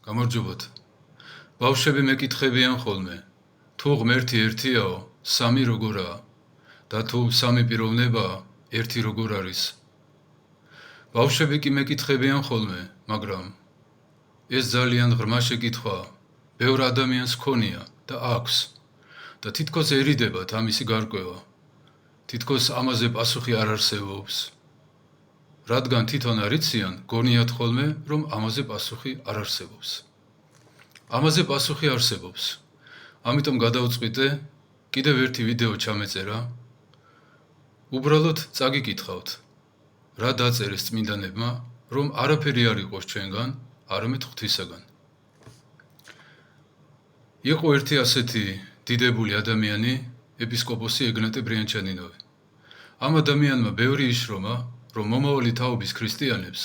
გამარჯობათ. ბავშვები მეკითხებიან ხოლმე, თუ ღმერთი ერთიაო, სამი როგორაა და თუ სამი პიროვნებაა, ერთი როგორ არის. ბავშვები კი მეკითხებიან ხოლმე, მაგრამ ეს ძალიან ღრმა შეკითხვაა, ბევრ ადამიანს ჰქონია და აქვს და თითქოს ერიდებათ ამისი გარკვევა. თითქოს ამაზე პასუხი არ არსებობს. რადგან თვითონ არ იციან, გონიათ ხოლმე, რომ ამაზე პასუხი არ არსებობს. ამაზე პასუხი არსებობს. ამიტომ გადავწყვიტე კიდევ ერთი ვიდეო ჩამეწერა. უბრალოდ წაგიკითხავთ, რა დაწერეს წმინდანებმა, რომ არაფერი არ იყოს ჩვენგან, არამედ ღვთისაგან. იყო ერთი ასეთი დიდებული ადამიანი, ეპისკოპოსი ეგნატე ბრიანჩანინოვი. ამ ადამიანმა ბევრი იშრომა, რომ მომავალი თაობის ქრისტიანებს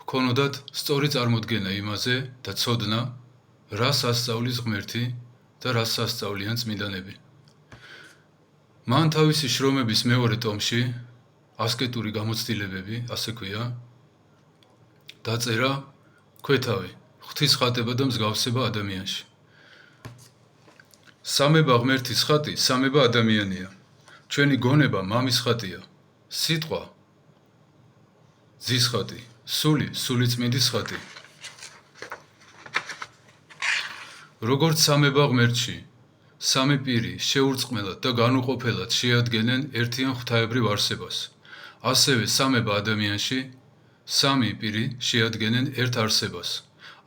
ჰქონოდათ სწორი წარმოდგენა იმაზე და ცოდნა, რას ასწავლის ღმერთი და რას ასწავლიან წმინდანები. მან თავისი შრომების მეორე ტომში, ასკეტური გამოცდილებები, ასე ქვია, დაწერა ქვეთავი, ღვთის ხატება და მსგავსება ადამიანში. სამება ღმერთის ხატი, სამება ადამიანია. ჩვენი გონება მამის ხატია. სიტყვა ძის ხატი, სული წმინდის ხატი. როგორც სამება ღმერთში, სამი პირი შეურწყმელად და განუყოფელად შეადგენენ ერთიან ღვთაებრივ არსებას. ასევე სამება ადამიანში, სამი პირი შეადგენენ ერთ არსებას.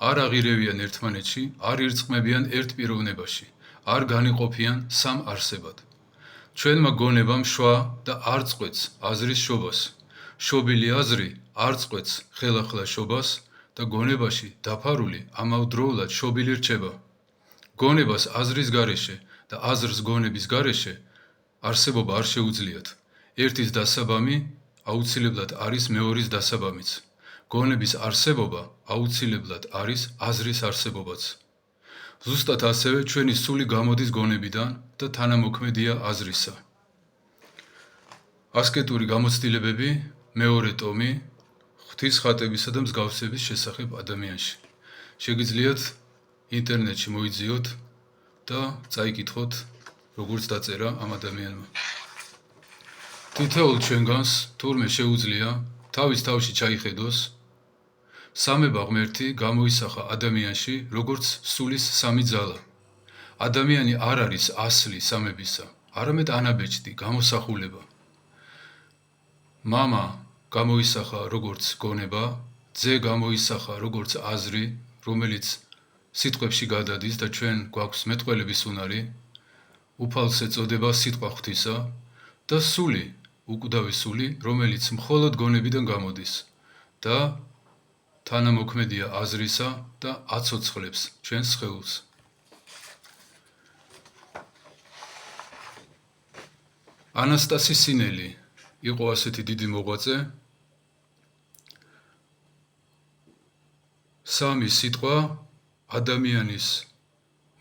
არ აღირევიან ერთმანეთში, არ ირწყმებიან ერთ პიროვნებაში, არ განიყოფიან სამ არსებად. ჩვენმა გონებამ შვა და არ წყვეტს აზრის შობას. შობილი აზრი არ წყვეტს ხელახლა შობას და გონებაში დაფარული ამავდროულად შობილი რჩება. გონებას აზრის გარეშე და აზრს გონების გარეშე არსებობა არ შეუძლიათ. ერთის დასაბამი აუცილებლად არის მეორის დასაბამიც. გონების არსებობა აუცილებლად არის აზრის არსებობაც. ზუსტად ასევე ჩვენი სული გამოდის გონებიდან და თანამოქმედია აზრისა. ასკეტური გამოცდილებები, მეორე ტომი, ღვთის ხატებისა და მსგავსების შესახებ ადამიანში. შეგიძლიათ ინტერნეტში მოიძიოთ და წაიკითხოთ, როგორც დაწერა ამ ადამიანმა. თითოეულ ჩვენგანს თურმე შეუძლია თავის თავში ჩაიხედოს, სამება ღმერთი გამოისახა ადამიანში, როგორც სულის სამი ძალა. ადამიანი არ არის ასლი სამებისა, არამედ ანაბეჭდი, გამოსახულება. მამა გამოისახა როგორც გონება, ძე გამოისახა როგორც აზრი, რომელიც სიტყვებში გადადის და ჩვენ გვაქვს მეტყველების უნარი, უფალს ეწოდება სიტყვა ღვთისა და სული, უკვდავი სული, რომელიც მხოლოდ გონებიდან გამოდის და თანამოქმედია აზრისა და აცოცხლებს ჩვენს სხეულს. ანასტასი სინელი იყო ასეთი დიდი მოღვაწე. სამი სიტყვა ადამიანის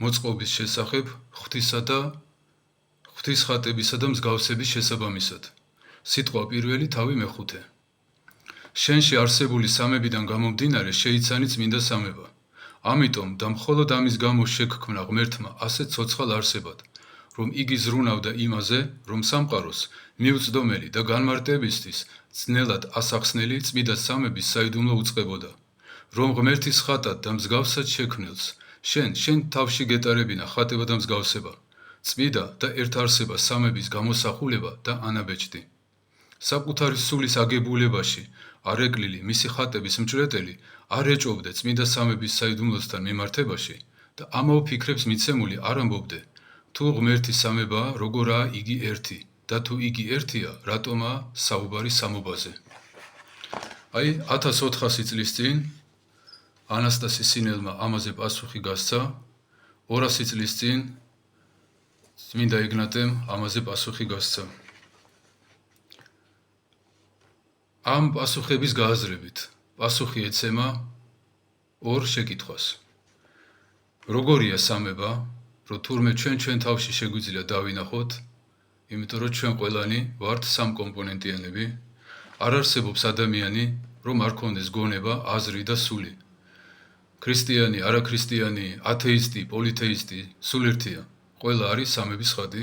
მოწყობის შესახებ ღვთისა და ღვთის ხატებისა და მსგავსების შესაბამისად. სიტყვა პირველი, თავი მეხუთე. შენში არსებული სამებიდან გამომდინარე შეიცანი წმინდა სამება. ამიტომ და მხოლოდ ამის გამო შეგქმნა ღმერთმა ასე ცოცხალ არსებად, რომ იგი ზრუნავდა იმაზე, რომ სამყაროს მიუწდომელი და განმარტებისთვის ძნელად ასახსნელი წმინდა სამების საიდუმლო უწყებოდა. რომ ღმერთის ხატად და მსგავსად შექმნილს, შენ თავში გეტარებინა ხატება და მსგავსება, წმინდა და ერთ არსება სამების გამოსახულება და ანაბეჭდი. საკუთარი სულის აგებულებაში არეკლილი მისი ხატების მჭრეტელი არ ეჭვობდა წმინდა სამების საიდუმლოსთან მიმართებაში და ამავ ფიქრებს მიცემული არ ამბობდე, თუ ღმერთი სამებაა, როგორაა იგი ერთი და თუ იგი ერთია, რატომაა საუბარი სამობაზე. 1400 წლის წინ ანასტასი სინელმა ამაზე პასუხი გასცა, 200 წლის წინ წმინდა ეგნატემ ამაზე პასუხი გასცა. ამ პასუხების გააზრებით პასუხი ეცემა ორ შეკითხვას. როგორია სამება, რომ თურმე ჩვენ თავში შეგვიძლია დავინახოთ, იმიტომ რომ ჩვენ ყველანი ვართ სამკომპონენტიანები, არ არსებობს ადამიანი, რომ არ ქონდეს გონება, აზრი და სული. ქრისტიანი, არაქრისტიანი, ათეისტი, პოლითეისტი, სულ ერთია. ყველა არის სამების ხატი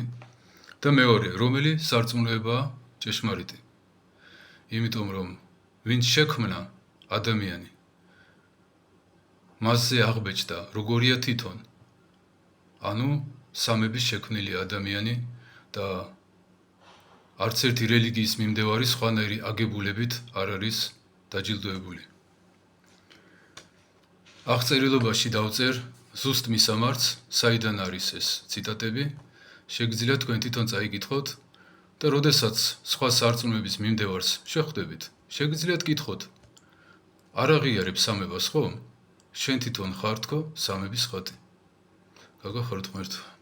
და მეორე, რომელი სარწმუნოებაა ჭეშმარიტი. იმიტომ რომ ვინც შექმნა ადამიანი მასზე აღბეჭდა როგორია თვითონ. ანუ სამების შექმნილი ადამიანი და არც ერთი რელიგიის მიმდევარი სხვანაირი აგებულებით არ არის დაჯილდოებული. აღწერილობაში დავწერ ზუსტ მისამართს, საიდან არის ეს ციტატები, შეგიძლიათ თქვენ თვითონ წაიკითხოთ და როდესაც სხვა სარწმუნოების მიმდევარს შეხვდებით, შეგიძლიათ კითხოთ, არ აღიარებ სამებას, ხო? შენ თვითონ ხარ თქო სამების ხატი. გაგახაროთ ღმერთო.